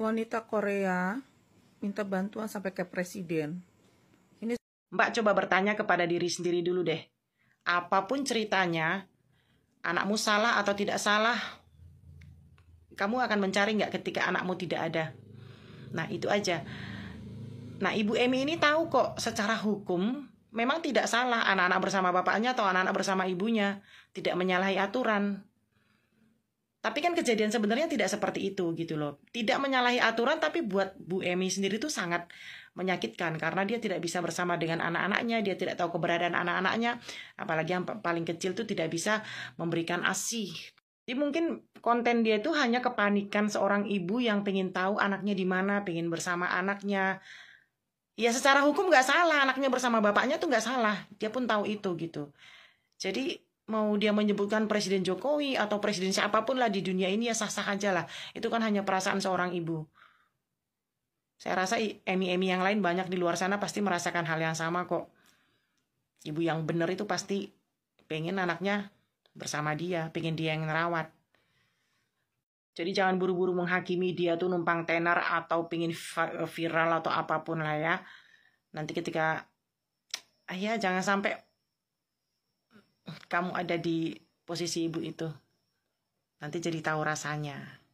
wanita Korea minta bantuan sampai ke presiden. Ini Mbak coba bertanya kepada diri sendiri dulu deh. Apapun ceritanya, anakmu salah atau tidak salah, kamu akan mencari nggak ketika anakmu tidak ada? Nah, itu aja. Nah, Ibu Emi ini tahu kok secara hukum memang tidak salah anak-anak bersama bapaknya atau anak-anak bersama ibunya, tidak menyalahi aturan. Tapi kan kejadian sebenarnya tidak seperti itu gitu loh. Tidak menyalahi aturan, tapi buat Bu Emi sendiri itu sangat menyakitkan karena dia tidak bisa bersama dengan anak-anaknya, dia tidak tahu keberadaan anak-anaknya, apalagi yang paling kecil itu tidak bisa memberikan ASI. Jadi mungkin konten dia itu hanya kepanikan seorang ibu yang pengen tahu anaknya di mana, pengen bersama anaknya. Ya secara hukum nggak salah, anaknya bersama bapaknya tuh nggak salah, dia pun tahu itu gitu. Jadi mau dia menyebutkan Presiden Jokowi atau presiden siapapun lah di dunia ini ya sah-sah aja lah. Itu kan hanya perasaan seorang ibu. Saya rasa Emi-Emi yang lain banyak di luar sana pasti merasakan hal yang sama kok. Ibu yang benar itu pasti pengen anaknya bersama dia, pengen dia yang ngerawat. Jadi jangan buru-buru menghakimi dia tuh numpang tenar atau pengen viral atau apapun lah ya. Nanti ketika, ya jangan sampai kamu ada di posisi ibu itu. Nanti jadi tahu rasanya.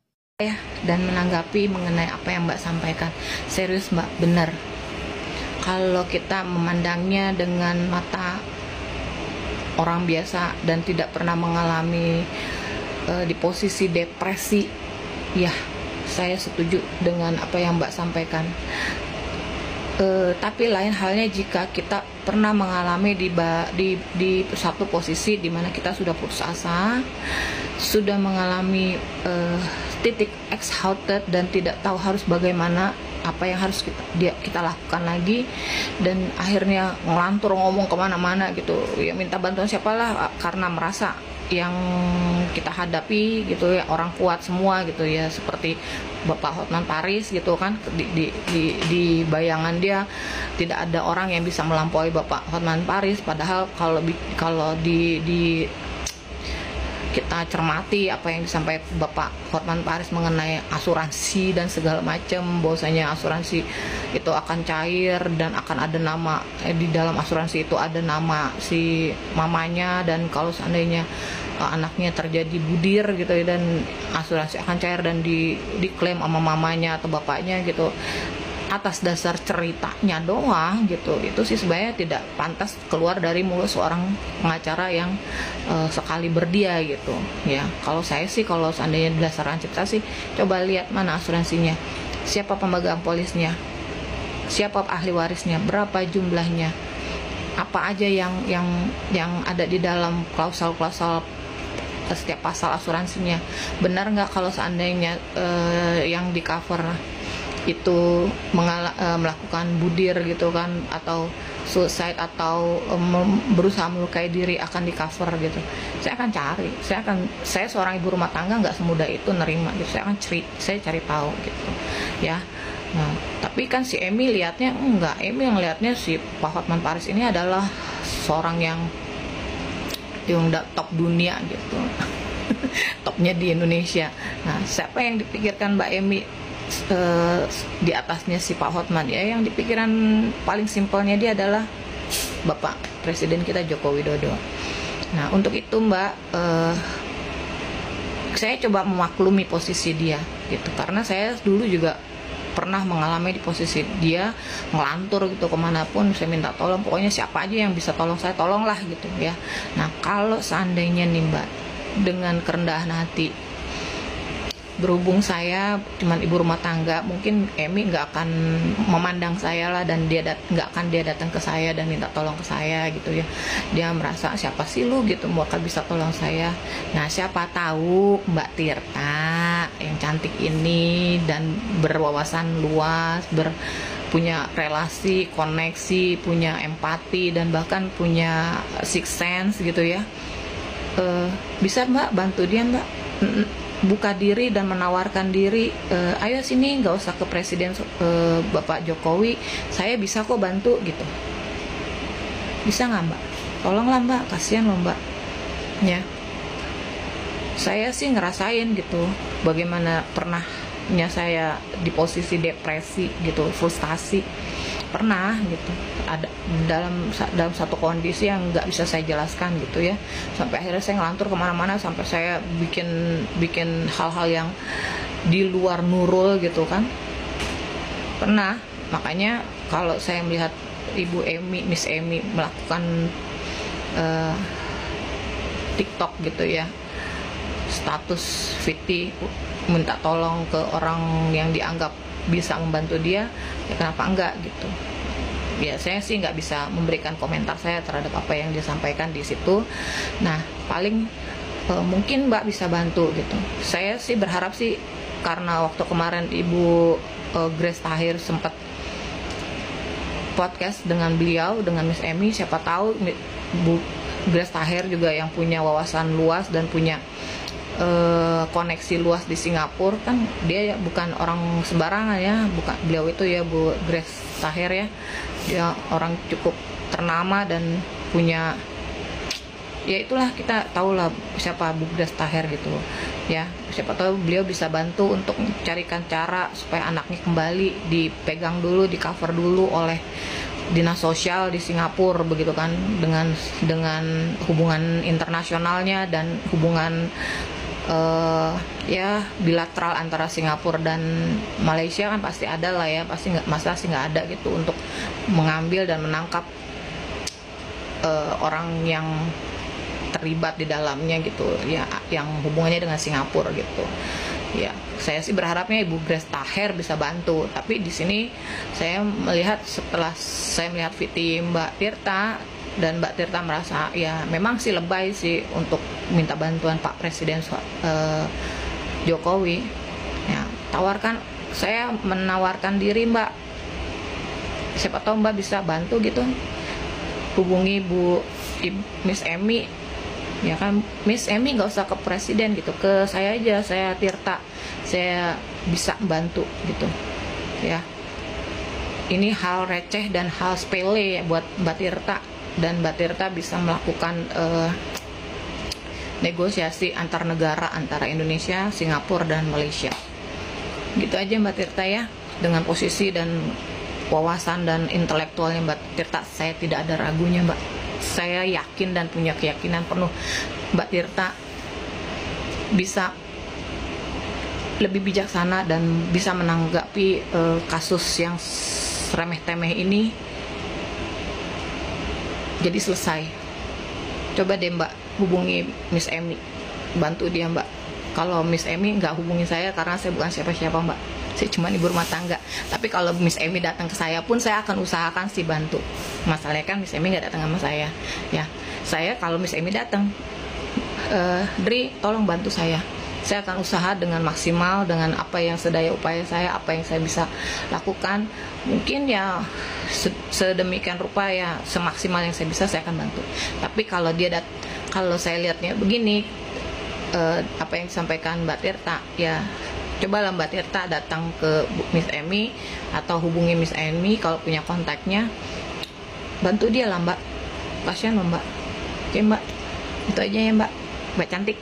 Dan menanggapi mengenai apa yang Mbak sampaikan. Serius Mbak, benar. Kalau kita memandangnya dengan mata orang biasa dan tidak pernah mengalami di posisi depresi, ya saya setuju dengan apa yang Mbak sampaikan. Tapi lain halnya jika kita pernah mengalami di satu posisi di mana kita sudah putus asa, sudah mengalami titik exhausted dan tidak tahu harus bagaimana, apa yang harus kita lakukan lagi, dan akhirnya ngelantur ngomong kemana-mana gitu ya, minta bantuan siapalah karena merasa yang kita hadapi gitu ya orang kuat semua gitu ya, seperti Bapak Hotman Paris gitu kan, di bayangan dia tidak ada orang yang bisa melampaui Bapak Hotman Paris, padahal kalau di kita cermati apa yang disampaikan Bapak Hotman Paris mengenai asuransi dan segala macam, bahwasanya asuransi itu akan cair dan akan ada nama di dalam asuransi itu ada nama si mamanya, dan kalau seandainya anaknya terjadi budir gitu ya, dan asuransi akan cair dan diklaim sama mamanya atau bapaknya gitu atas dasar ceritanya doang gitu. Itu sih sebenarnya tidak pantas keluar dari mulut seorang pengacara yang sekali berdia gitu ya. Kalau saya sih, kalau seandainya berdasarkan cerita sih, coba lihat mana asuransinya, siapa pemegang polisnya, siapa ahli warisnya, berapa jumlahnya, apa aja yang ada di dalam klausal-klausal setiap pasal asuransinya. Benar nggak kalau seandainya yang di cover itu melakukan budir gitu kan, atau suicide atau berusaha melukai diri akan di cover gitu. Saya akan cari, saya seorang ibu rumah tangga nggak semudah itu nerima gitu. Saya cari tahu gitu ya. Nah, tapi kan si Emi lihatnya enggak, Emi yang lihatnya si Pak Hotman Paris ini adalah seorang yang top dunia gitu. Topnya di Indonesia. Nah, siapa yang dipikirkan Mbak Emi di atasnya si Pak Hotman? Ya, yang dipikiran paling simpelnya dia adalah Bapak Presiden kita Joko Widodo. Nah, untuk itu Mbak, saya coba memaklumi posisi dia gitu, karena saya dulu juga pernah mengalami di posisi dia, ngelantur gitu kemanapun, saya minta tolong, pokoknya siapa aja yang bisa tolong saya tolonglah gitu ya. Nah, kalau seandainya nih Mbak, dengan kerendahan hati, berhubung saya cuman ibu rumah tangga, mungkin Emi nggak akan memandang saya lah, dan nggak akan dia datang ke saya dan minta tolong ke saya gitu ya. Dia merasa siapa sih lu gitu bakal bisa tolong saya. Nah, siapa tahu Mbak Tirta yang cantik ini dan berwawasan luas, punya relasi, koneksi, punya empati, dan bahkan punya sixth sense gitu ya, bisa Mbak bantu dia Mbak, buka diri dan menawarkan diri, ayo sini, nggak usah ke presiden Bapak Jokowi, saya bisa kok bantu gitu. Bisa nggak Mbak? Tolonglah Mbak, kasihan loh Mbak ya. Saya sih ngerasain gitu bagaimana pernah posisinya saya di posisi depresi gitu, frustasi, pernah gitu, ada dalam satu kondisi yang nggak bisa saya jelaskan gitu ya, sampai akhirnya saya ngelantur kemana-mana, sampai saya bikin hal-hal yang di luar nurul gitu kan, pernah. Makanya kalau saya melihat Ibu Emi, Miss Emi melakukan TikTok gitu ya, status Viti minta tolong ke orang yang dianggap bisa membantu dia, ya kenapa enggak gitu. Ya saya sih nggak bisa memberikan komentar saya terhadap apa yang disampaikan di situ. Nah paling mungkin Mbak bisa bantu gitu. Saya sih berharap sih, karena waktu kemarin Ibu Grace Tahir sempat podcast dengan beliau, dengan Miss Emi, siapa tahu Bu Grace Tahir juga yang punya wawasan luas dan punya koneksi luas di Singapura, kan dia bukan orang sembarangan ya, bukan beliau itu ya, Bu Grace Tahir ya, dia orang cukup ternama dan punya, ya itulah, kita tahulah siapa Bu Grace Tahir gitu ya. Siapa tahu beliau bisa bantu untuk mencarikan cara supaya anaknya kembali dipegang dulu, di cover dulu oleh dinas sosial di Singapura begitu kan, dengan hubungan internasionalnya dan hubungan ya bilateral antara Singapura dan Malaysia kan pasti ada lah ya, pasti nggak ada gitu untuk mengambil dan menangkap orang yang terlibat di dalamnya gitu ya, yang hubungannya dengan Singapura gitu ya. Saya sih berharapnya Ibu Grace Tahir bisa bantu, tapi di sini saya melihat, setelah saya melihat Viti Mbak Tirta, dan Mbak Tirta merasa ya memang sih lebay sih untuk minta bantuan Pak Presiden Jokowi ya, saya menawarkan diri Mbak, siapa tahu Mbak bisa bantu gitu, hubungi Miss Emi ya kan, Miss Emi nggak usah ke presiden gitu, ke saya aja, saya Tirta, saya bisa bantu gitu ya. Ini hal receh dan hal sepele ya buat Mbak Tirta, dan Mbak Tirta bisa melakukan negosiasi antar negara, antara Indonesia, Singapura, dan Malaysia. Gitu aja Mbak Tirta ya, dengan posisi dan wawasan dan intelektualnya Mbak Tirta, saya tidak ada ragunya Mbak. Saya yakin dan punya keyakinan penuh Mbak Tirta bisa lebih bijaksana dan bisa menanggapi kasus yang remeh-temeh ini jadi selesai. Coba deh Mbak hubungi Miss Emi, bantu dia Mbak. Kalau Miss Emi nggak hubungi saya, karena saya bukan siapa-siapa Mbak, saya cuma ibu rumah tangga. Tapi kalau Miss Emi datang ke saya pun, saya akan usahakan sih bantu. Masalahnya kan Miss Emi nggak datang sama saya ya. Saya kalau Miss Emi datang, Dri tolong bantu saya akan usaha dengan maksimal, dengan apa yang sedaya upaya saya, apa yang saya bisa lakukan, mungkin ya sedemikian rupa ya, semaksimal yang saya bisa saya akan bantu. Tapi kalau kalau saya lihatnya begini, apa yang disampaikan Mbak Tirta ya, cobalah Mbak Tirta datang ke Miss Emi atau hubungi Miss Emi kalau punya kontaknya, bantu dia lah Mbak, kasihan loh Mbak. Oke Mbak, itu aja ya Mbak cantik.